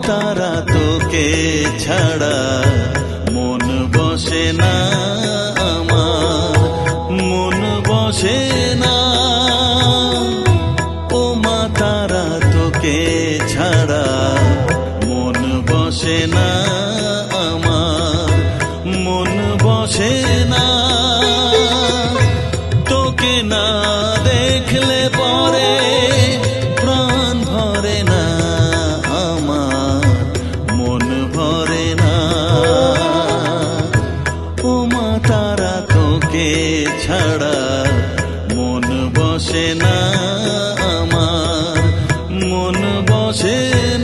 তারা তোকে ছাড়া মন বসে না আমার, মন বসে না। ও মা তারা তোকে ছাড়া মন বসে না আমার, মন বসে না। তোকে না দেখলে পরে প্রাণ ভরে না আমার, মন ভরে না। ও মা তারা তোকে ছাড়া মন বসে না আমার, মন বসে না।